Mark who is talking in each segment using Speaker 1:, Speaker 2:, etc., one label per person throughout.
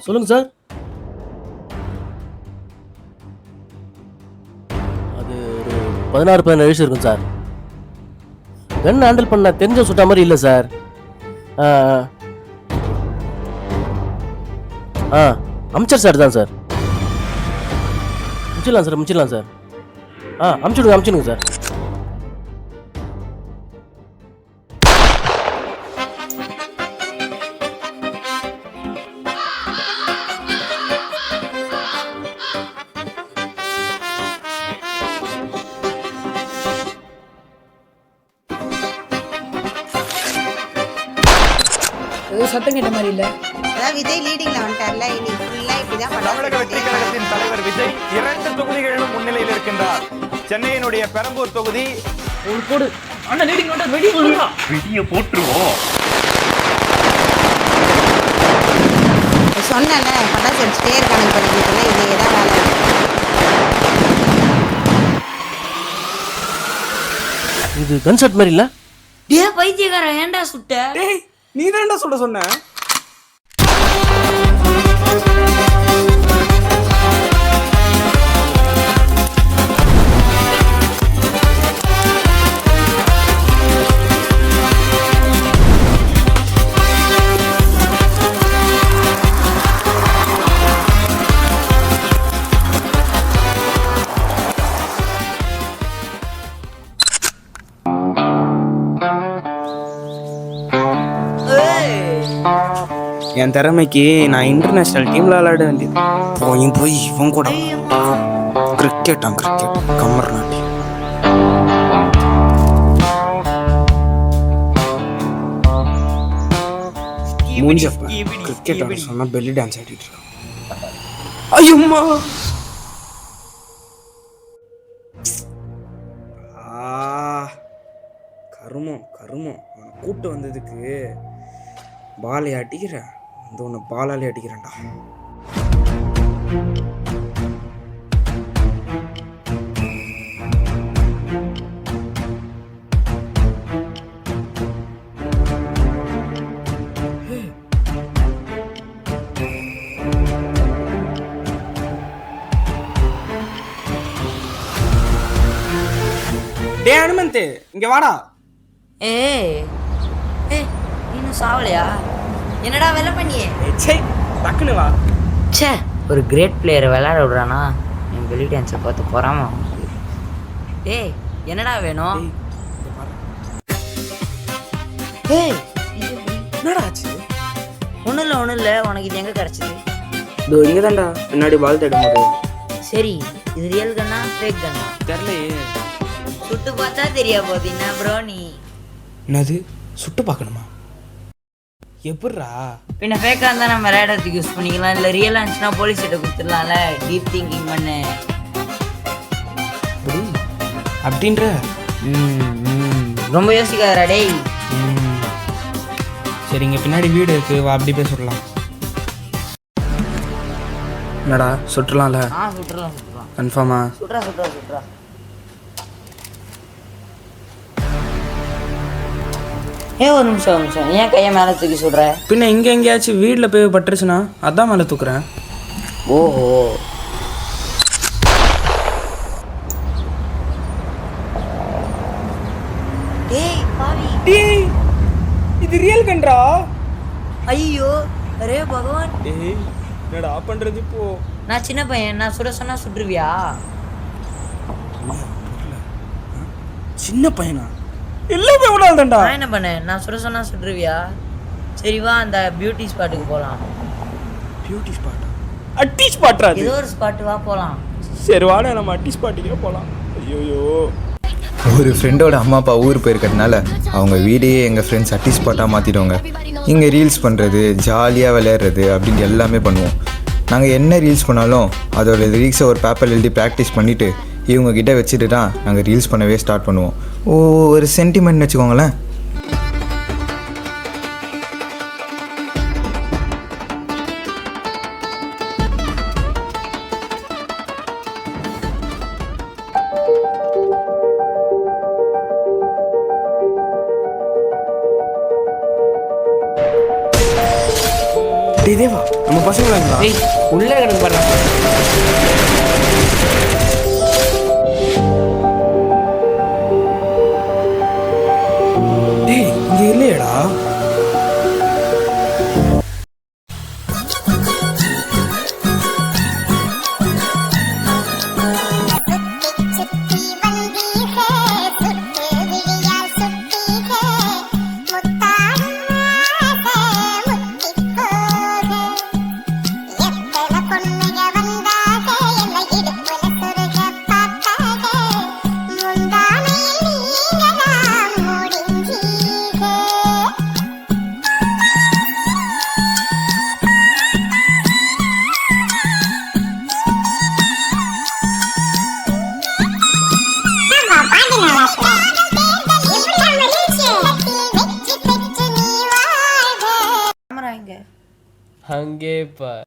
Speaker 1: சொல்லுங்க சார். அது ஒரு 16-17 வயசு இருக்கும் சார். கன் ஹேண்டில் பண்ண தெரிஞ்ச சுட்ட மாதிரி இல்லை சார். ஆ ஆ அமிச்சர் சார் தான் சார். முடிச்சிடலாம் சார். அமுச்சிடுங்க சார்.
Speaker 2: சத்தம் கேட்ட மாதிரி இல்ல.
Speaker 3: அதான் விஜய் லீடிங்ல வந்துட்டார்ல, இனி ஃபுல்லா இப்படிதான்
Speaker 4: தமிழக வெற்றி கழகத்தின் தலைவர் விஜய் 2 தொகுதிகளிலும் முன்னிலையில் இருக்கின்றார். சென்னையினுடைய பெரம்பூர் தொகுதி
Speaker 2: போடு. அண்ணா லீடிங் வந்து வெடி போடுறா.
Speaker 4: வெடிய போட்டுருவோம்.
Speaker 3: சொன்னல பட்டாசு அடிச்சுட்டே இருக்கானுங்க படிக்கிறதுல, இதே தான் வேலை.
Speaker 1: இது கன் ஷாட் மாதிரி இல்ல?
Speaker 5: டேய் பைத்தியக்காரன், ஏன்டா சுட்ட?
Speaker 2: டேய் நீ தான்டா சொல்ல சொன்ன. என் திறமைக்கு நான் இன்டர்நேஷனல் டீம்ல விளையாட வேண்டியது. போய் இவன் கூட கிரிக்கெட் கம்மர் நாட்டி. மூஞ்ச கிரிக்கெட் ஆட சொன்னா பெல்லி டான்ஸ் ஆடிட்டு இருக்கான். ஐயம்மா கருமம் அவனை கூட்டு வந்ததுக்கு பாலை அடிக்கிறேன். இந்த ஒன்று பாலாலே அடிக்கிறேன்டா. டே அனுமந்த், இங்க வாடா.
Speaker 5: ஏய் இன்னும் சாவலையா? என்னடா வேலை பண்ணியே?
Speaker 2: டக்குனு வா.
Speaker 5: ச்சே, ஒரு கிரேட் பிளேயரை விளையாட விடுறானா? என் பெல்லி டான்ஸை பார்த்து போறாமா? டேய் என்னடா வேணும்? ஏய்
Speaker 2: என்னடா ஆச்சு?
Speaker 5: ஒன்றும் இல்லை. உனக்கு இது எங்கே கிடச்சிது?
Speaker 2: இதோ இங்கே தான்டா, பின்னாடி பால் தேடும் போது.
Speaker 5: சரி, இது ரியல் கன்னா ஃபேக் கன்னா?
Speaker 2: தெரியலையே.
Speaker 5: சுட்டு பார்த்தா தெரியா போகுது. என்ன ப்ரோ நீ?
Speaker 2: என்னது சுட்டு பார்க்கணுமா? எப்பட்றா?
Speaker 5: பின்ன ஃபேக்காக இருந்தால் நம்ம ரேடத்துக்கு யூஸ் பண்ணிக்கலாம். இல்லை ரியலாக இருந்துச்சுன்னா போலீஸ் கிட்ட கொடுத்துடலாம்ல. டீப் திங்கிங் பண்ணு.
Speaker 2: அப்படின்ற
Speaker 5: ரொம்ப யோசிக்காதடா டேய்.
Speaker 2: சரி, இங்கே பின்னாடி வீடு இருக்கு, வா அப்படி போய் சொல்லலாம். என்னடா சுற்றலாம்ல?
Speaker 5: சுற்றலாம்
Speaker 2: கன்ஃபார்மா?
Speaker 5: சுற்றா. ஒரு நிமிஷம். ஏன் கையை மேலே தூக்கி சுடுற?
Speaker 2: பின்ன இங்கே எங்கேயாச்சும் வீட்டில் போய் பட்டுருச்சுன்னா அதான் மேலே தூக்குறேன்.
Speaker 5: ஓஹோ,
Speaker 2: இது ரியல் கன்றா?
Speaker 5: ஐயோ அரே பகவான்.
Speaker 2: என்னடா பண்றது இப்போ?
Speaker 5: நான் சின்ன பையன், நான் சுட சொன்னா சுட்டுருவியா?
Speaker 2: சின்ன பையனா? எல்லாமே விடாதண்டா.
Speaker 5: நான் என்ன பண்ணேன்? நான் சுட சொன்னா சுட்டுருவியா? சரி வா, அந்த பியூட்டி ஸ்பாட்டுக்கு போகலாம்.
Speaker 2: பியூட்டி ஸ்பாட்டா? அட்டி ஸ்பாட்டா?
Speaker 5: ஏதோ ஒரு ஸ்பாட், வா போகலாம்.
Speaker 2: சரி வாடா, நம்ம அட்டி ஸ்பாட்டுக்கே போகலாம். ஐயோ,
Speaker 6: ஒரு ஃப்ரெண்டோட அம்மா அப்பா ஊர் போயிருக்கிறதுனால அவங்க வீடையே எங்கள் ஃப்ரெண்ட்ஸ் அட்டி ஸ்பாட்டாக மாற்றிடுவாங்க. இங்கே ரீல்ஸ் பண்ணுறது, ஜாலியாக விளையாடுறது அப்படின்னு எல்லாமே பண்ணுவோம். நாங்கள் என்ன ரீல்ஸ் பண்ணாலும் அதோட லிரிக்ஸை ஒரு பேப்பர் எழுதி ப்ராக்டிஸ் பண்ணிவிட்டு இவங்ககிட்ட வச்சுட்டு தான் நாங்கள் ரீல்ஸ் பண்ணவே ஸ்டார்ட் பண்ணுவோம். ஒரு சென்டிமெண்ட் வச்சுக்கோங்களேன்.
Speaker 2: தேவா, நம்ம பசங்க வைங்களா?
Speaker 7: டேய் உள்ள கிடக்கு பாரு.
Speaker 2: டேய் இங்க இல்லையடா.
Speaker 3: கேமரா எங்க?
Speaker 7: அங்கே பார்.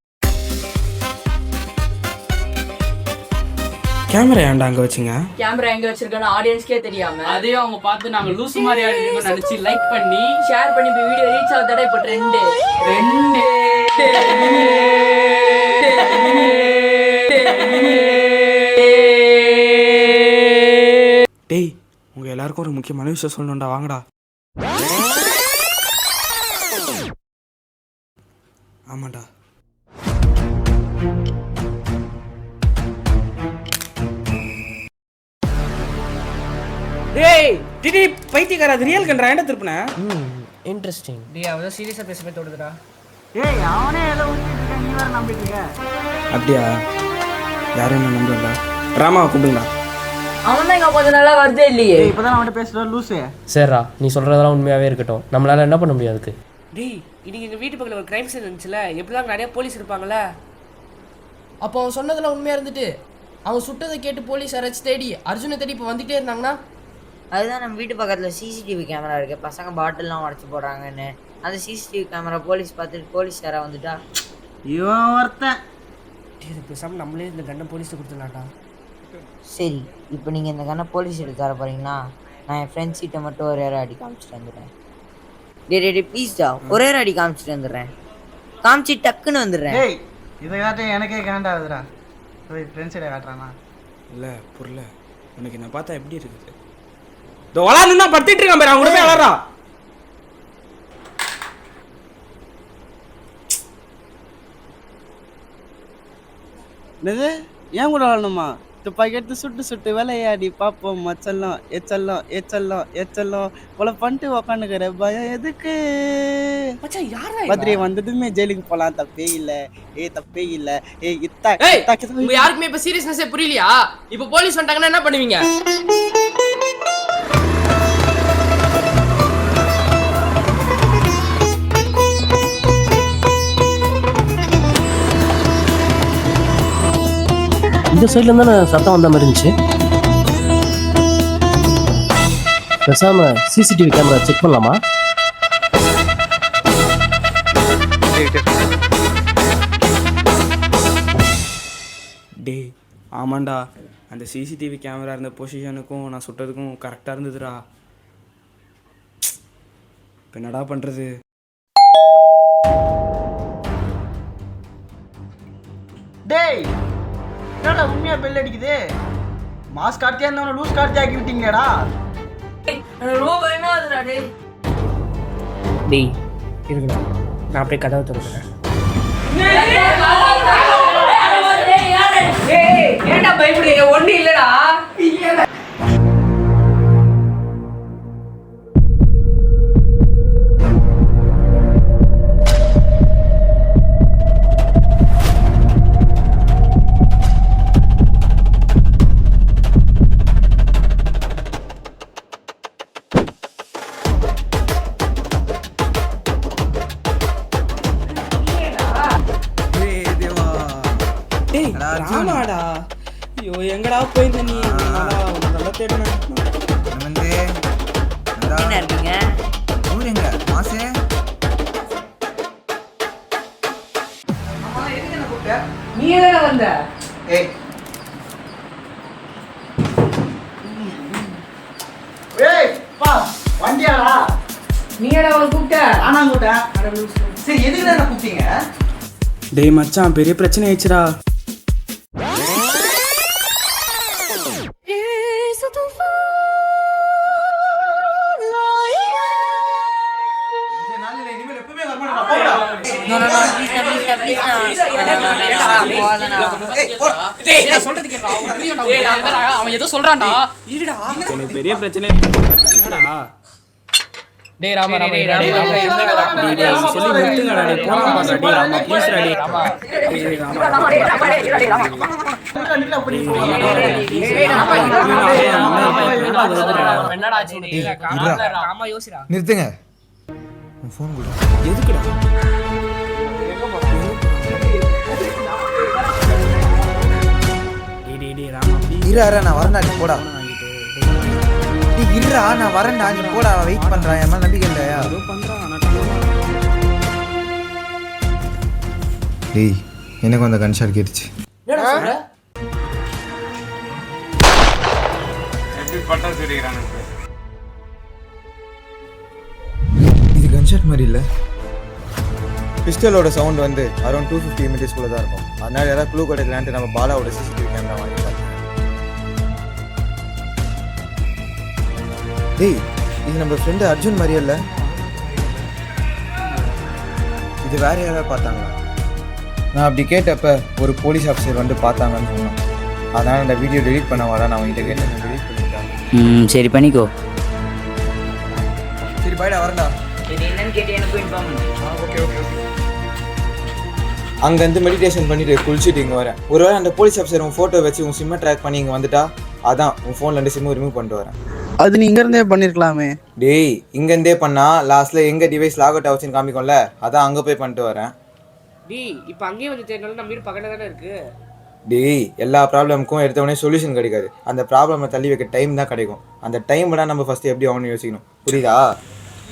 Speaker 2: கேமரா ஏன்டா அங்க வச்சுங்க?
Speaker 5: கேமரா எங்க வச்சிருக்கேன்னு ஆடியன்ஸ்க்கே தெரியாம
Speaker 8: அதையும் அவங்க பார்த்து நாங்க லூசு மாதிரி ஆடிட்டு நினைச்சு லைக் பண்ணி
Speaker 5: ஷேர் பண்ணி இப்போ வீடியோ ரீச் ஆகுதடா இப்போ ட்ரெண்ட்.
Speaker 2: டேய் உங்க எல்லாருக்கும் ஒரு முக்கியமான விஷயம் சொல்லணும்டா, வாங்கடா. ஆமாண்டா. டேய் டிடி பைத்தியக்கார, அது ரியல் கண்டா ஏன்டா திருப்புன?
Speaker 7: இன்ட்ரெஸ்டிங்.
Speaker 8: டேய் அவதான் சீரியஸா பேசவே தோடுதுடா.
Speaker 2: அப்படியா? யாரும் என்ன நம்பலடா. ராமா கூப்பிடுங்கடா.
Speaker 5: அவன் தான் இங்க கொஞ்ச நாளா வருதே இல்லையே.
Speaker 7: சரிடா நீ சொல்றதெல்லாம் உண்மையாவே இருக்கட்டும். நம்மளால என்ன பண்ண முடியாது அதுக்கு.
Speaker 8: டேய் இன்னைக்கு எங்க வீட்டு பக்கத்துல ஒரு கிரைம் சீன் இருந்துச்சுல, எப்படிலாம் நிறைய போலீஸ் இருப்பாங்கல்ல.
Speaker 7: அப்போ அவன் சொன்னதெல்லாம் உண்மையா இருந்துட்டு அவன் சுட்டதை கேட்டு போலீஸ் யாராச்சும் தேடி அர்ஜுனை தேடி இப்போ வந்துட்டே இருந்தாங்கன்னா
Speaker 5: அதுதான் நம்ம வீட்டு பக்கத்துல சிசிடிவி கேமரா இருக்கு. பசங்க பாட்டில்லாம் உடச்சு போடுறாங்கன்னு அந்த சிசிடிவி கேமரா போலீஸ் பார்த்துட்டு போலீஸ் யாரா வந்துட்டா
Speaker 8: இவன் ஒருத்தன். டேய் பேசாம நம்மளே இந்த கண்ணை போலீஸ் கொடுத்துடலாம்டா.
Speaker 5: சரி இப்போ நீங்கள் இந்த கண்ணை போலீஸ் எடுத்து தர போகிறீங்களா? நான் என் ஃப்ரெண்ட்ஸ் கிட்ட மட்டும் ஒரே அடி காமிச்சிட்டு வந்துடுறேன். டே ப்ளீஸ்டா ஒரே அடி காமிச்சிட்டு வந்துடுறேன். காமிச்சி டக்குன்னு வந்துடுறேன்.
Speaker 9: இதை காட்ட எனக்கே காண்டாகுதுடா. போய் ஃப்ரெண்ட்ஸிட காட்டுறானா?
Speaker 2: இல்ல புரியல. உனக்கு என்ன பார்த்தா எப்படி இருக்குது? இதோ வளாந்து தான் படுத்திட்டு இருக்கான் பாரு, அவன் கூட போய் வளரா.
Speaker 9: என்னது ஏன் கூட வரணுமா? துப்பாக்கி எடுத்து சுட்டு சுட்டு விளையாடி பார்ப்போம் மச்சல்லாம் எச்சல்லாம் எச்சல்லாம் எச்சல்லாம் போல பண்ணிட்டு உக்காந்துக்கிற பயம் எதுக்கு?
Speaker 8: மச்சான் யாரா
Speaker 9: பத்ரி வந்ததுமே ஜெயிலுக்கு போலாம், தப்பே இல்ல. தப்பே இல்ல.
Speaker 7: உங்க யாருக்குமே இப்ப சீரியஸ்னஸே புரியலையா? இப்ப போலீஸ் வந்துட்டாங்கன்னா என்ன பண்ணுவீங்க?
Speaker 1: இந்த சைட்ல இருந்தானே சத்தம் வந்த மாதிரி இருந்துச்சு. பேசாம சிசிடிவி கேமரா செக் பண்ணலாமா?
Speaker 2: டேய் ஆமாண்டா, அந்த சிசிடிவி கேமரா இருந்த பொசிஷனுக்கும் நான் சுட்டதுக்கும் கரெக்டாக இருந்ததுடா. இப்போ என்னடா பண்ணுறது?
Speaker 9: டேய் என்னடா உண்மையா பெல் அடிக்குது? மாஸ் கார்த்தியா இருந்தவன லூஸ் கார்த்தி ஆக்கி விட்டீங்கடா.
Speaker 5: ரொம்ப பயமா இருக்குடா டேய்.
Speaker 8: டேய் இருக்குடா, நான் அப்படியே கதவை திறக்கிறேன்.
Speaker 5: ஏன்டா பயப்படுறீங்க? ஒண்ணு இல்லடா.
Speaker 2: ஆமாடா. ஐயோ எங்கடா போயிருந்த நீ? நல்லா தேடினேன்.
Speaker 5: என்ன இருக்கீங்க?
Speaker 6: ஊர் எங்க மாசே?
Speaker 5: நீ எதுல வந்த?
Speaker 9: ஏய் பா வண்டியாடா?
Speaker 5: நீ எடா அவளை கூப்பிட்ட?
Speaker 9: ஆனா கூட்டேன். சரி எதுக்கு என்ன கூப்பிட்டீங்க?
Speaker 2: டேய் மச்சான் பெரிய பிரச்சனை ஆயிடுச்சுடா.
Speaker 7: அவன் ஏதோ சொல்றான்டா.
Speaker 2: எனக்கு பெரிய பிரச்சனை.
Speaker 7: டேய் ராமா ராமா
Speaker 2: சொல்லி நிறுத்துங்கடா. டேய் போலாம் பாரு. டேய் ராமா ப்ளீஸ் டா. டேய் ராமா.
Speaker 7: என்னடா ஆச்சு? ராமா யோசிடா.
Speaker 6: நிறுத்துங்க. உன் ஃபோன் கொடு.
Speaker 2: எதுக்குடா? டேய் ராமா ப்ளீஸ்.
Speaker 6: இரு நான் வரேன்டா, நீ போடா. டேய் இருடா, நான் வரேன்டா, நீ போடா. வெயிட் பண்றேன், என் மேல நம்பிக்கை இல்லையா?
Speaker 2: ஏதோ பண்றான்.
Speaker 6: டேய் எனக்கு அந்த கன்ஷாட் கேட்டுச்சு.
Speaker 7: என்னடா சொல்ற?
Speaker 6: இது கன்ஷாட் மாதிரி இல்லை. பிஸ்டலோட சவுண்ட் வந்து அரௌண்ட் 250 மீட்டர்ஸ்குள்ளே தான் இருக்கும். அதனால யாராவது க்ளூ கிடைக்கலான்ட்டு நம்ம பாலாவோட சிசிடிவி கேமரா வாங்கி பார்த்தோம். டேய் இது நம்ம ஃப்ரெண்டு அர்ஜுன் மாதிரியே இல்லை. இது வேற யாராவது பார்த்தாங்களா? நான் அப்படி கேட்டப்ப ஒரு போலீஸ் ஆஃபீஸர் வந்து பார்த்தாங்கன்னு சொன்னான். அதனால் அந்த வீடியோ டெலீட் பண்ண வரேன். நான் அவங்ககிட்ட கேட்டேன், டெலீட் பண்ணிட்டாங்க.
Speaker 5: சரி பண்ணிக்கோ.
Speaker 6: சரி பாய்டா, வரேன்டா.
Speaker 5: இது என்னன்னு கேட்டு எனக்கு இன்ஃபார்ம் பண்ணு.
Speaker 6: Okay okay okay. அங்கேருந்து மெடிடேஷன் பண்ணிட்டு குளிச்சுட்டு இங்கே வரேன். ஒருவேளை அந்த போலீஸ் ஆஃபீஸர் உன் ஃபோட்டோ வச்சு உன் சிம்மை ட்ராக் பண்ணி இங்கே வந்துட்டா, அதான் உன் ஃபோன்லேருந்து சிம்மை ரிமூவ் பண்ணிட்டு வரேன்.
Speaker 9: அது நீ இங்கேருந்தே பண்ணியிருக்கலாமே.
Speaker 6: டேய் இங்கேருந்தே பண்ணால் லாஸ்ட்டில் எங்கள் டிவைஸ் லாக் அவுட் ஆச்சுன்னு காமிக்கும்ல, அதான் அங்கே போய் பண்ணிட்டு வரேன்.
Speaker 8: டேய் இப்போ அங்கேயே வந்து தேடினாலும் நம்ம வீடு பக்கத்தில் தானே இருக்கு.
Speaker 6: டேய் எல்லா ப்ராப்ளமுக்கும் எடுத்தவொடனே சொல்யூஷன் கிடைக்காது. அந்த ப்ராப்ளமை தள்ளி வைக்க டைம் தான் கிடைக்கும். அந்த டைம் தான் நம்ம ஃபஸ்ட்டு எப்படி ஆகணும்னு யோசிக்கணும். புரியுதா?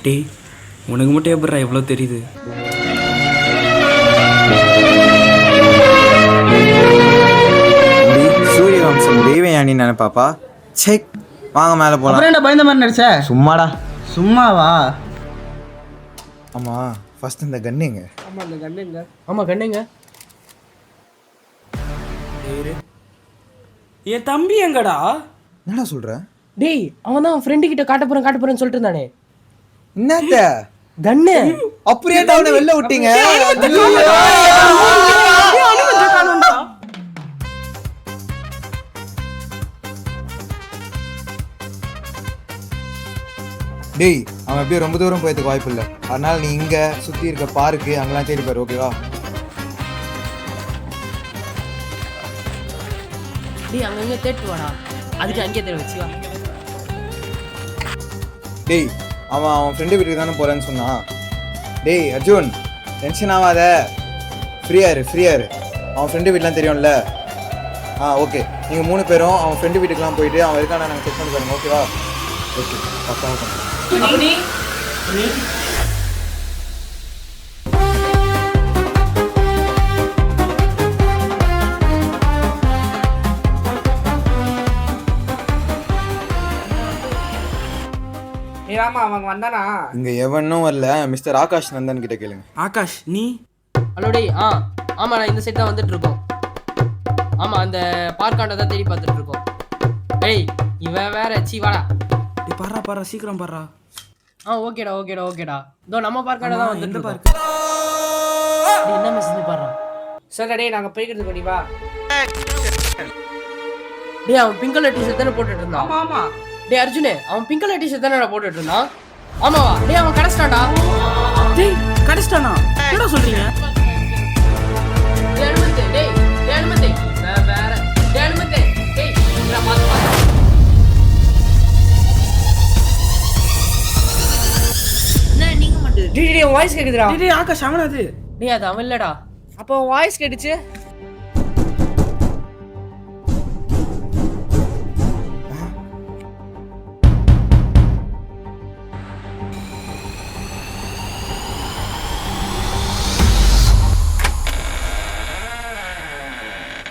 Speaker 2: டேய் உனக்கு மட்டும் எப்படிடா எவ்வளோ தெரியுது?
Speaker 6: சூரியவம்சம் தெய்வயானி நினைப்பாப்பா. செக் வாங்க மேலே போகலாம்.
Speaker 9: அப்புறம் என்ன பயந்த மாதிரி நடிச்ச?
Speaker 6: சும்மாடா.
Speaker 9: சும்மாவா?
Speaker 6: ஆமாம் ஃபஸ்ட் இந்த கன்னுங்க.
Speaker 8: ஆமாம் அந்த கண்ணுங்க.
Speaker 7: ஆமா கண்ணுங்க.
Speaker 2: என் தம்பி எங்கடா?
Speaker 6: என்னடா சொல்கிற?
Speaker 7: டேய் அவன் தான் ஃப்ரெண்டு கிட்ட காட்ட போறேன்னு சொல்லிட்டு இருந்தானே.
Speaker 6: என்னத்த
Speaker 7: கண்ணு
Speaker 6: அப்படியே அவனை வெளில விட்டீங்க? டேய் அவன் அப்படியே ரொம்ப தூரம் போயதுக்கு வாய்ப்பு இல்லை. அதனால நீ இங்கே சுற்றி இருக்க பார்க்கு அங்கெல்லாம் தேடி பாரு. ஓகேவா?
Speaker 7: டேய் அங்கங்க தேட்டு வாடா. அதுக்கு அங்கே தேட வச்சு வா.
Speaker 6: டேய் அவன் ஃப்ரெண்டு வீட்டுக்கு தானே போகிறேன்னு சொன்னான். டேய் அர்ஜுன் டென்ஷன் ஆகாத, ஃப்ரீயாரு. அவன் ஃப்ரெண்டு வீட்டுலாம் தெரியும்ல. ஓகே நீங்கள் 3 பேரும் அவன் ஃப்ரெண்டு வீட்டுக்குலாம் போயிட்டு அவன் இருக்கான நாங்கள் செக் பண்ணி பாருங்க. ஓகேவா? ஓகே பக்காவாக பண்ணுறேன்.
Speaker 8: ஏய் ராமா அவங்க வந்தானா?
Speaker 6: இங்கே எவனும் வரல. மிஸ்டர் ஆகாஷ் நந்தன் கிட்ட கேளுங்க.
Speaker 2: ஆகாஷ் நீ?
Speaker 7: ஹலோ டேய். ஆமா நான் இந்த சைடு தான் வந்துட்டு இருக்கோம். ஆமா அந்த பார்க்காண்ட தான் தேடி பார்த்துட்டு இருக்கோம். டேய் இவன் வேற சீ வாடா.
Speaker 2: டேய் பாறா சீக்கிரம் பாறா.
Speaker 7: ஓகேடா. இதோ நம்ம பார்க்காண்ட தான் வந்துட்டு
Speaker 2: எந்த
Speaker 7: இருக்கோம்.
Speaker 2: பார்க்?
Speaker 7: டேய் என்ன மெசேஜ் பாறா.
Speaker 8: சரி டேய் நாங்கள் போய்க்கிறது பண்ணி வா.
Speaker 7: டேய் அவன் பிங்க் கலர் டி-ஷர்ட் தானே போட்டுட்டு இருந்தான்.
Speaker 8: ஆமாம்
Speaker 7: டேய் அர்ஜுனே அவன் பிங்க் கலர் டி-ஷர்ட் தானே போட்டுட்டு இருந்தான். ஆமாவா? டேய் அவன் கடஸ்டான்டா.
Speaker 2: டேய் கடிச்சிட்டானா? என்ன சொல்றீங்க?
Speaker 7: டேய் அனுமதி. டேய் அனுமதி. வேற டேய் அனுமதி. டேய் நான் பாத்து.
Speaker 5: என்ன நீங்க மட்டும்?
Speaker 8: டேய் உன் வாய்ஸ் கேக்குதுடா.
Speaker 2: டேய் ஆகாஷ் அவனா அது?
Speaker 7: டேய் அது அவன் இல்லடா.
Speaker 8: அப்போ உன் வாய்ஸ் கேட்டுச்சு.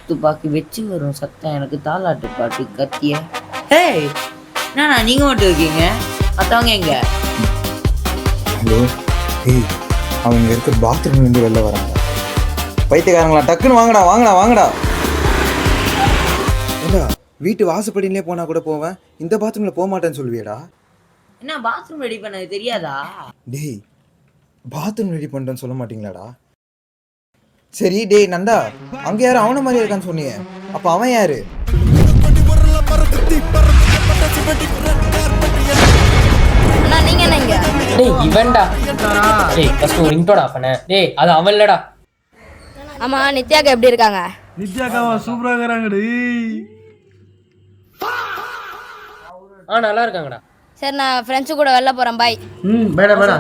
Speaker 5: துப்பாக்கி வச்சு வரும் சத்தம் எனக்கு தாலாட்டு பாட்டு கத்திய. ஹேய் என்னண்ணா நீங்க மட்டும் இருக்கீங்க? மற்றவங்க எங்க?
Speaker 6: ஹலோ. ஏய் அவங்க இருக்க பாத்ரூம்லேருந்து வெளில வராங்க. பைத்தியக்காரங்களா, டக்குன்னு வாங்கடா வாங்கடா வாங்கடா. ஏண்டா வீட்டு வாசப்படியிலே போனா கூட போவேன், இந்த பாத்ரூம்ல போக மாட்டேன்னு சொல்லுவியடா?
Speaker 5: என்ன பாத்ரூம் ரெடி பண்ணது தெரியாதா?
Speaker 6: டேய் பாத்ரூம் ரெடி பண்ணுறேன்னு சொல்ல மாட்டீங்களாடா? சரி டேய் நந்தா, அங்க யாரும் அவன மாதிரி இருக்கான்னு சொன்னீங்க, அப்ப அவன் யாரு?
Speaker 3: அண்ணா நீங்க என்ன இங்க?
Speaker 7: டேய் இவன்டா. டேய் ஃபர்ஸ்ட் ஒரு ரிங்டோன் ஆஃப் பண்ணு. டேய் அது அவன் இல்லடா.
Speaker 3: ஆமா நித்யாக்கா எப்படி இருக்காங்க?
Speaker 9: நித்யாக்காவா சூப்பரா இருக்கிறாங்கடி.
Speaker 7: நல்லா இருக்காங்கடா.
Speaker 3: சரி நான் ஃப்ரெண்ட்ஸு கூட வெளில போறேன் பாய்.
Speaker 9: பேடா
Speaker 7: போடா.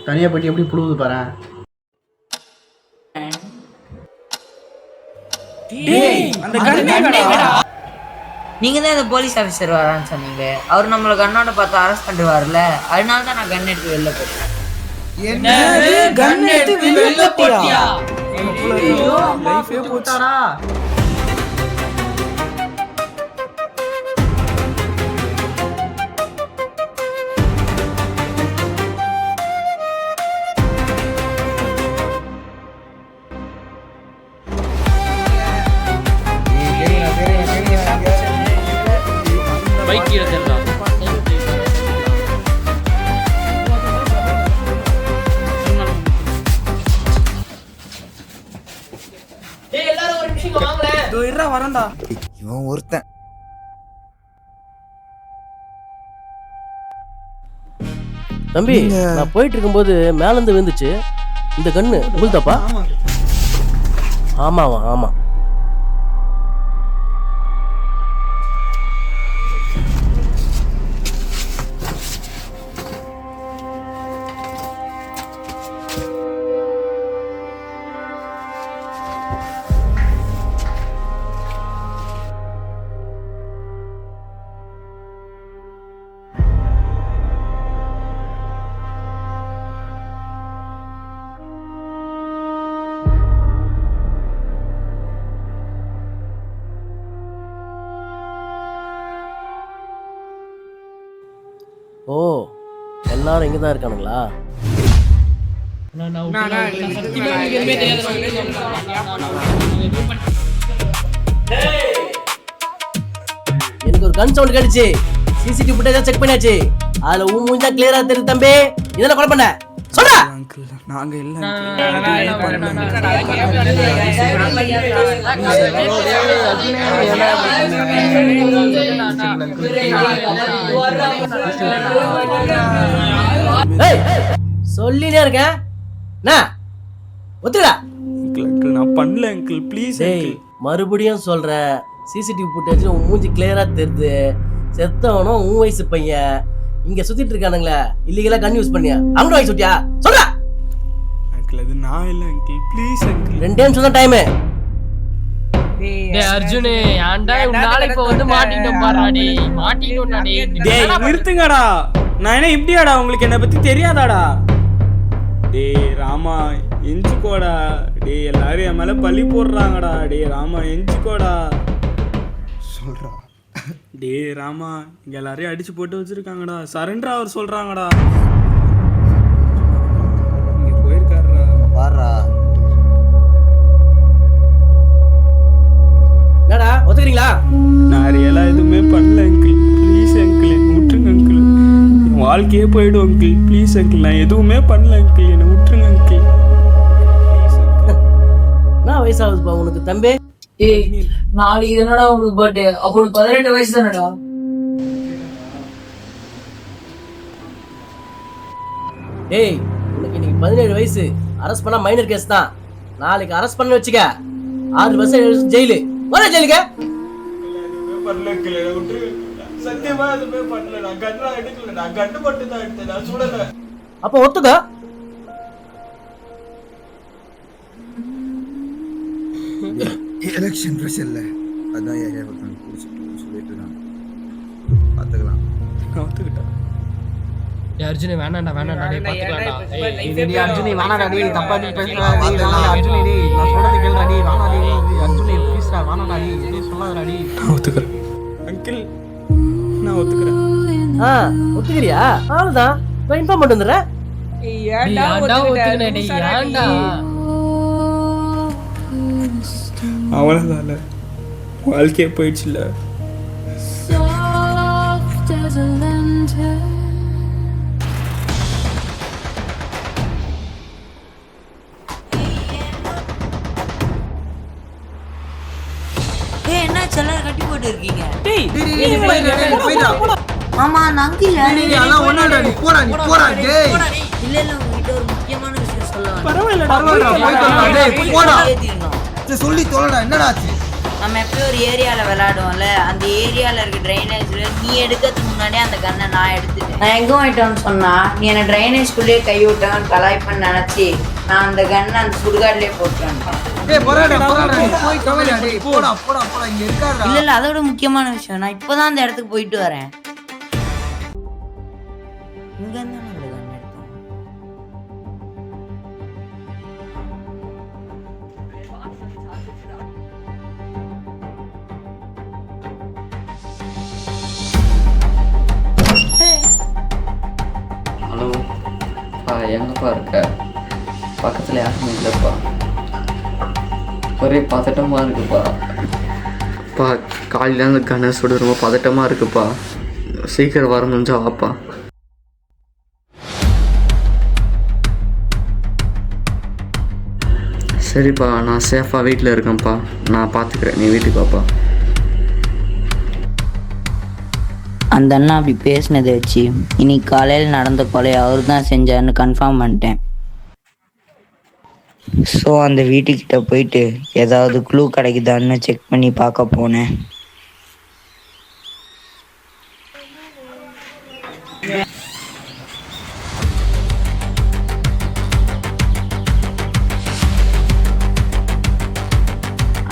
Speaker 9: தனியா போயிட்டு எப்படி புழுவுது பாரு.
Speaker 5: நீங்க தான் இந்த போலீஸ் ஆஃபீஸர் வரான்னு சொன்னீங்க. அவர் நம்மள கண்ணோட பார்த்து அரெஸ்ட் பண்ணிடுவார்ல, அதனால தான் நான் கன் எடுத்து வெளில போட்டேன்.
Speaker 2: கன் எடுத்து வெளில போட்டியா? லைஃபே போச்சாடா.
Speaker 7: பைக் எடுத்துடா. டேய் எல்லாரும் ஒரு நிமிஷம் வாங்கல.
Speaker 2: இதோ இருடா வரேன்டா.
Speaker 6: இவன் ஒருத்தன்.
Speaker 1: தம்பி நான் போயிட்டு இருக்கும்போது மேல இருந்து விழுந்துச்சு இந்த கண்ணு, உங்களுதாப்பா? ஆமாவா? ஆமா. ஓ எல்லாரும் இங்க தான் இருக்கானுங்களா? எனக்கு ஒரு கன் சவுண்ட் கிடைச்சு, சிசிடிவி ஃபுட்டேஜ் செக் பண்ணியாச்சு. அதுல மூஞ்சா கிளியரா தெரியுது தம்பி. இதெல்லாம் கொலை பண்ண சொல்றா.
Speaker 2: அங்கிள் நாங்க இல்ல
Speaker 1: சொல்லினே இருக்கேன். ஒத்துடா.
Speaker 2: அங்கிள் நான் பண்ணல அங்கிள், ப்ளீஸ்
Speaker 1: டேய் மறுபடியும் சொல்றேன், சிசிடிவி ஃபுட்டேஜ் உன் மூஞ்சி கிளியரா தெரியுது. செத்தவனும் உன் வயசு பையன் இங்க சுத்திட்டு இருக்கானுங்களே, இல்லீகலா கன் யூஸ் பண்ணியா? அவங்க வயசு சுட்டியா சொல்றா.
Speaker 2: அங்கிள் அது நான் இல்ல அங்கிள், ப்ளீஸ் அங்கிள்.
Speaker 1: 2 நிமிஷம் தான் டைம்.
Speaker 7: டேய் அர்ஜுன் ஏன்டா உன்னால இப்ப வந்து மாட்டிட்டோம் பாறா. டேய் மாட்டிட்டோம்டா.
Speaker 2: டேய் நிறுத்துங்கடா. நான் என்ன இப்படியாடா, உங்களுக்கு என்ன பத்தி தெரியாதாடா? டேய் ராமா எஞ்சிக்கோடா. டேய் எல்லாரும் என் மேல பழி போடுறாங்கடா. டேய் ராமா எஞ்சிக்கோடா.
Speaker 6: சொல்றா.
Speaker 2: டேய் ராமா இங்க எல்லாரையும் அடிச்சு போட்டு வச்சிருக்காங்கடா. சரண்டர் அவர் சொல்றாங்கடா. இங்க போயிருக்காருடா.
Speaker 6: பாருடா.
Speaker 1: என்னடா ஒத்துக்கிறீங்களா?
Speaker 2: நான் ரியலா எதுவுமே பண்ணல அங்கிள், ப்ளீஸ் அங்கிள் என்ன விட்டுருங்க அங்கிள். என் வாழ்க்கையே போயிடும் அங்கிள், ப்ளீஸ் அங்கிள். நான் எதுவுமே பண்ணல அங்கிள், என்னை விட்டுருங்க அங்கிள்.
Speaker 1: என்ன வயசாகுதுப்பா உனக்கு தம்பி?
Speaker 7: ஏய் நாளைக்கு என்னடா உங்களுக்கு பர்த்டே? அப்போ 18 வயசு தானடா?
Speaker 1: டேய் உனக்கு இன்னைக்கு 17 வயசு. அரெஸ்ட் பண்ணா மைனர் கேஸ் தான். நாளைக்கு அரெஸ்ட் பண்ண வச்சுக்க 6 வருஷம் ஜெயிலு. வர ஜெயிலுக்கு.
Speaker 2: பண்ணல அங்கிள், என்னை விட்டுருங்க. சத்தியமா எதுவுமே பண்ணல. நான் கண்ணெல்லாம் எடுக்கல, நான் கண்ணு மட்டும் தான் எடுத்தேன், நான் சுடல.
Speaker 1: அப்ப ஒத்துக்க.
Speaker 6: எலெக்ஷன் ப்ரெஷர்ல அதான் ஏரியா ஒருத்தன் குடிச்சிட்டு சொல்லிட்டு இருக்கான். பார்த்துக்கலாம்.
Speaker 2: நான் ஒத்துக்கிட்டேன்.
Speaker 7: டேய் அர்ஜுன் வேணாம்டா வேணாம்டா. டேய் பாத்துக்கலாம்டா.
Speaker 8: டேய் அர்ஜுனி வானாடா டேய், தப்பா நீ பேசுறா டேய். வானாடா அர்ஜுனி டேய், நான் சொல்றது கேளுடா டேய். வானாடா டேய் அர்ஜுனி ப்ளீஸ்டா வானாடா டேய், எதுவும் சொல்லாதடா டேய்.
Speaker 2: நான் ஒத்துக்கிறேன் அங்கிள், நான் ஒத்துக்கிறேன்.
Speaker 1: ஒத்துக்கிறியா? அவ்வளவுதான். நான் இன்ஃபார்ம் பண்ணிட்டு வந்துடுறேன்.
Speaker 7: ஏன்டா ஒத்துக்கிட்ட? டேய் ஏன்டா?
Speaker 2: அவ்வளோதான்ல, வாழ்க்கையே போயிடுச்சுல்ல.
Speaker 5: என்னாச்சு எல்லாரும் கட்டி போட்டு இருக்கீங்க?
Speaker 8: போயிடா.
Speaker 5: ஆமா அந்த அங்கிள் யாரு?
Speaker 8: எல்லாம் ஒண்ணாடா, நீ போடா டேய்.
Speaker 5: இல்ல இல்ல உங்ககிட்ட ஒரு முக்கியமான விஷயம் சொல்ல வந்தேன்.
Speaker 8: பரவாயில்லடா, போயிடா டேய், போடா. சொல்லி தொலைடா, என்னடா ஆச்சு?
Speaker 5: நம்ம எப்பயும் ஒரு ஏரியால விளையாடுவோம்ல, அந்த ஏரியால இருக்க ட்ரைனேஜ்ல நீ எடுக்கிறதுக்கு முன்னாடியே அந்த கண்ணை நான் எடுத்துட்டேன். நான் எங்க வாங்கிட்டோன்னு சொன்னா நீ என்ன ட்ரைனேஜ்குள்ளேயே கை விட்டவன் கலாய்ப்பன்னு நினைச்சி நான் அந்த கண்ணை அந்த சுடுகாட்லயே போட்டுட்டேன்.
Speaker 8: டேய் போடா, நீ போய் கவலைடா டேய், போடா இங்க இருக்காடா.
Speaker 5: இல்ல இல்ல அதோட முக்கியமான விஷயம், நான் இப்பதான் அந்த இடத்துக்கு போயிட்டு வரேன். இங்க இருந்தா அந்த கண்ணை எடுத்தோம்.
Speaker 10: ஹலோ எங்கப்பா இருக்க? பக்கத்தில் யாருமே இல்லைப்பா. ஒரே பதட்டமாக இருக்குப்பா. காலையில் அந்த கணேஷோட ரொம்ப பதட்டமாக இருக்குப்பா. சீக்கிரம் வர முடிஞ்சா வாப்பா. சரிப்பா, நான் சேஃபாக வீட்டில் இருக்கேன்ப்பா. நான் பார்த்துக்கிறேன், நீ வீட்டுக்கு வாப்பா.
Speaker 5: அந்த அண்ணா அப்படி பேசினதை வச்சு இன்னைக்கு காலையில் நடந்த கொலையை அவர் தான் செஞ்சாருன்னு கன்ஃபார்ம் பண்ணிட்டேன். ஸோ அந்த வீட்டுக்கிட்ட போயிட்டு ஏதாவது க்ளூ கிடைக்குதான்னு செக் பண்ணி பார்க்க போனேன்.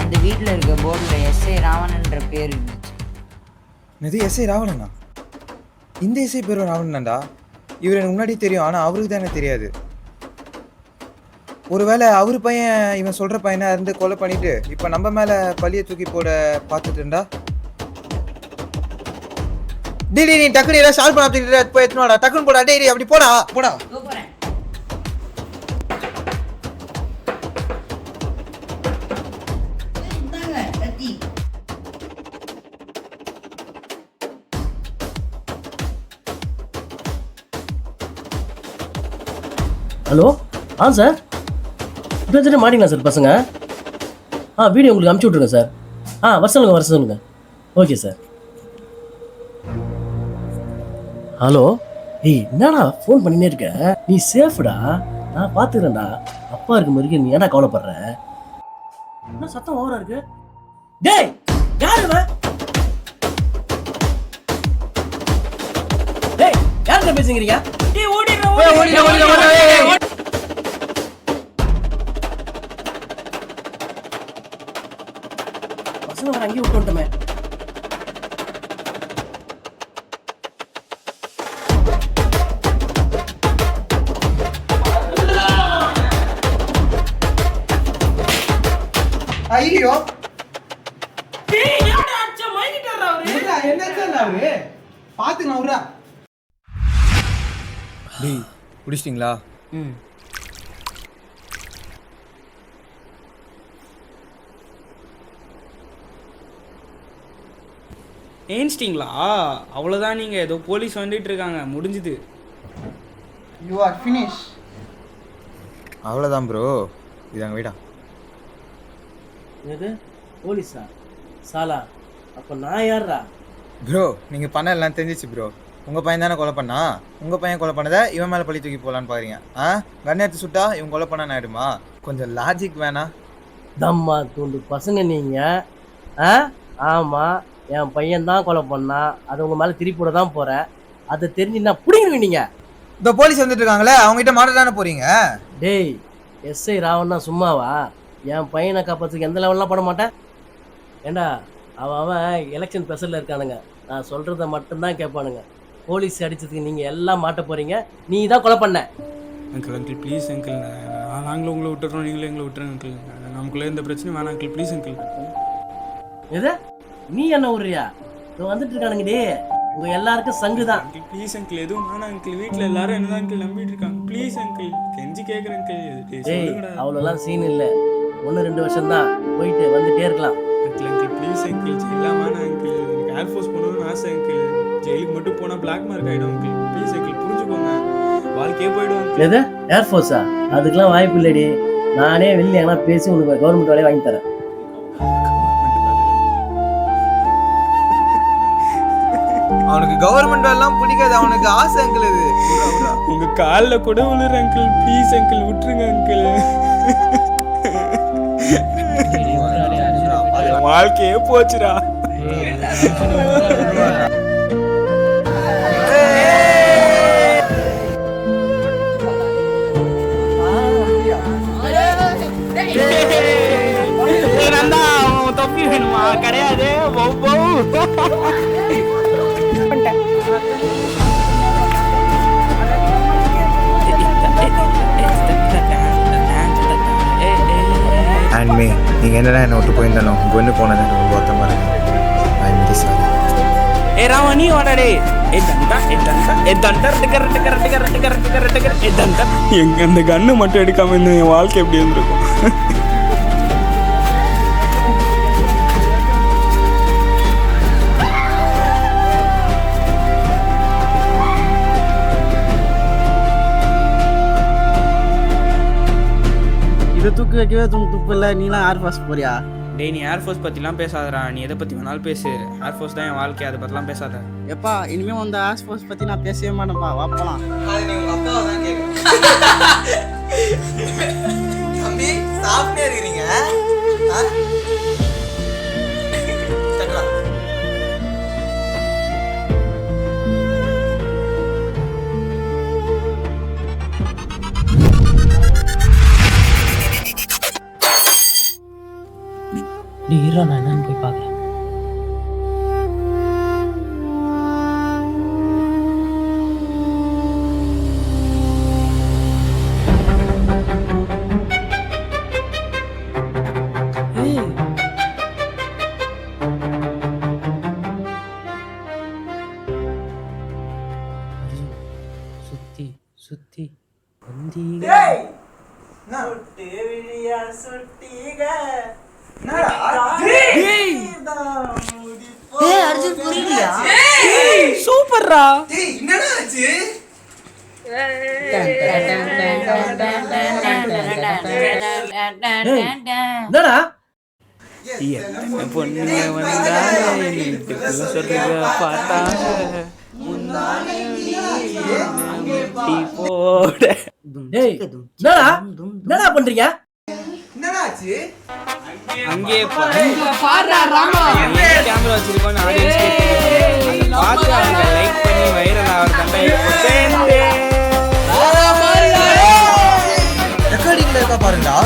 Speaker 5: அந்த வீட்டில் இருக்க போர்டில் எஸ்ஐ ராவணன்ற பேர் இருந்துச்சு.
Speaker 6: இது எஸ்ஐ ராவணனா? இந்த எஸ்ஐ பேரும் ராவணன்டா. இவர் எனக்கு முன்னாடி தெரியும், ஆனால் அவருக்கு தான் எனக்கு தெரியாது. ஒருவேளை அவர் பையன் இவன் சொல்கிற பையனை இருந்து கொலை பண்ணிட்டு இப்போ நம்ம மேலே பழியை தூக்கி போட பார்த்துட்டுண்டா. டேய் நீ டக்குனு ஏதாவது சால்வ் பண்ண போய் எத்தனோடா, டக்குன்னு போடா. டேய் அப்படி போடா போடா.
Speaker 1: ஹலோ சார், இப்போ மாட்டிங்களா சார் பசங்க? வீடியோ உங்களுக்கு அனுப்பிச்சி விட்ருங்க சார். வர சொல்லுங்க. Okay sir. ஹலோ என்னடா ஃபோன் பண்ணினே இருக்க? நீ சேஃப்டா, நான் பார்த்துக்கிறேன்டா. அப்பா இருக்கும் வரைக்கும் நீ ஏன்னா கவலைப்படுற? என்ன சத்தம் ஓவரா இருக்கு? டேய் யாரு? டேய் யார்கிட்ட பேசுறீங்க? பசங்க அங்கேயே விட்டுட்டோமே.
Speaker 8: ஐயோ பாத்துக்கலாம் விட்றா.
Speaker 6: டேய் பிடிச்சிட்டிங்களா?
Speaker 2: ஏன்ச்சிட்டிங்களா? அவ்வளோதான், நீங்கள் ஏதோ போலீஸ் வந்துட்டு இருக்காங்க, முடிஞ்சுது.
Speaker 8: You are finish.
Speaker 6: அவ்வளோதான் ப்ரோ, இதாங்க வீடா.
Speaker 1: எது போலீஸா? சாலா அப்போ நான் யாரா?
Speaker 6: ப்ரோ நீங்கள் பண்ண எல்லாம் தெரிஞ்சிச்சு ப்ரோ. உங்கள் பையன் தானே கொலை பண்ணா? உங்கள் பையன் கொலை பண்ணதை இவன் மேலே பழி தூக்கி போகலான்னு பாருங்க. கண்ணை எடுத்து சுட்டா இவன் கொலை பண்ண ஆகிடுமா? கொஞ்சம் லாஜிக் வேணா?
Speaker 1: தம்மா தூண்டு பசங்க நீங்கள். ஆமாம், என் பையன் தான் கொலை பண்ணா, அது உங்கள் மேலே திருப்பி போட தான் போகிறேன். அதை தெரிஞ்சுன்னா பிடிங்க நீங்கள்.
Speaker 6: இந்த போலீஸ் வந்துட்டு இருக்காங்களே, அவங்ககிட்ட மாட்ட தானே போகிறீங்க?
Speaker 1: டேய் எஸ்ஐ ராவண்ணா சும்மாவா? என் பையனை காப்பாற்றுக்கு எந்த லெவல்லாம் போட மாட்டேன். ஏண்டா அவன் எலெக்ஷன் ப்ரெஷரில் இருக்கானுங்க, நான் சொல்கிறத மட்டும்தான் கேட்பானுங்க. போலீஸ் அடித்ததுக்கு நீங்கள் எல்லாம் மாட்ட போகிறீங்க. நீ தான் கொலை பண்ண.
Speaker 2: அங்கிள் ப்ளீஸ் அங்கிள், நாங்களும் உங்களை விட்டுறோம், நீங்களும் எங்களை விட்டுறோம் அங்கிள். நமக்குள்ளே எந்த பிரச்சனையும் வேணாம் அங்கிள், ப்ளீஸ் அங்கிள்.
Speaker 1: எது நீ என்ன விட்றியா? வந்துட்டு இருக்கானுங்க டே, உங்கள் எல்லாருக்கும் சங்கு தான்.
Speaker 2: அங்கிள் ப்ளீஸ் அங்கிள், எதுவும் வேணாம் அங்கிள். வீட்டில் எல்லாரும் என்னதான் அங்கிள் நம்பிட்டு இருக்காங்க. ப்ளீஸ் அங்கிள், கெஞ்சி கேட்குறேன் அங்கிள்.
Speaker 1: அவ்வளோலாம் சீன் இல்லை. 1 2 வருஷம் தான், போயிட்டு வந்துட்டே இருக்கலாம்.
Speaker 2: அங்கிள் அங்கிள் ப்ளீஸ் அங்கிள், ஜெயிலாம் வேணாம் அங்கிள். எனக்கு ஏர்ஃபோர்ஸ் போகணும்னு ஆசை அங்கிள். ஜெயிலுக்கு மட்டும் போனால் பிளாக் மார்க் ஆகிடும் அங்கிள். ப்ளீஸ் அங்கிள் புரிஞ்சுக்கோங்க, வாழ்க்கையே போயிடும் அங்கிள்.
Speaker 1: எது ஏர்ஃபோர்ஸா? அதுக்கெல்லாம் வாய்ப்பு இல்லடி. நானே வெளியே எங்கன்னா பேசி உனக்கு கவர்மெண்ட் வேலையை வாங்கி தரேன்.
Speaker 6: அவனுக்கு கவர்மெண்ட் வேலைலாம் பிடிக்காது, அவனுக்கு ஆசை அங்கிள் இது.
Speaker 2: உங்க காலில் கூட விழுற அங்கிள், ப்ளீஸ் அங்கிள் விட்டுருங்க அங்கிள். வாழ்க்கையே போச்சுடா. தொப்பி வேணுமா? கிடையாது.
Speaker 6: அண்ட் நீங்கள் என்னடா என்னை விட்டு போயிருந்தாலும் கொண்டு போனது எனக்கு ரொம்ப வருத்தமாக இருக்கு. I am very sorry.
Speaker 2: ஏ ராமா நீ வாடா. எங்க அந்த கண்ணு மட்டும் எடுக்காம இந்த என் வாழ்க்கை எப்படி இருந்திருக்கும்.
Speaker 9: இதை தூக்கி வைக்கவே துப்பு இல்லை. நீலாம் ஏர்ஃபோர்ஸ் போறியா?
Speaker 2: டேய் நீ ஏர்ஃபோர்ஸ் பற்றிலாம் பேசாதடா. நீ எதை பற்றி வேணாலும் பேசு. ஏர்ஃபோர்ஸ் தான் என் வாழ்க்கை, அதை பற்றிலாம் பேசாத.
Speaker 9: எப்பா இனிமேல் அந்த ஏர்ஃபோர்ஸ் பற்றி நான் பேசவே மாட்டேன்ப்பா. வாப்பலாம்.
Speaker 6: தம்பி சாப்பிட்டே இருக்கிறீங்க.
Speaker 8: நீ ஹீரோ, நான் என்னன்னு போய் பார்க்குறேன். சுத்தி சுத்தி வந்தீங்க.
Speaker 5: அர்ஜுன் புரியலையா?
Speaker 2: சூப்பர்ரா.
Speaker 6: என்னடா ஆச்சு?
Speaker 1: என்னடா
Speaker 2: பொண்ணுங்க வந்தாங்க பார்த்தாங்க.
Speaker 1: டேய் என்னடா பண்றீங்க?
Speaker 6: என்னடா ஆச்சு?
Speaker 2: அங்கே கேமரா வச்சிருக்கோம். ஆடியன்ஸ் பார்த்து அவங்க லைக் பண்ணி வைரல் ஆகிறதாண்டா.
Speaker 6: ரெக்கார்டிங்ல இருக்கா பாருங்கடா.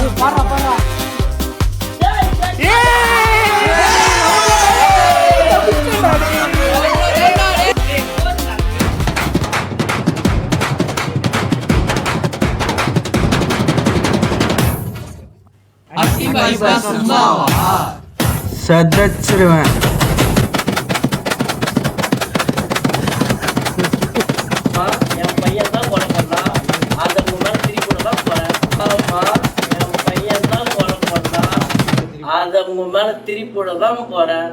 Speaker 9: சதச்சிருவேன்.
Speaker 1: என் பையன் தான் கொலை பண்ணான். அதை மேல திருப்பி விட தான் போறேன். என் பையன் தான் கொலை பண்ணான். அதை உங்க மேல திருப்பி விட தான் போறேன்.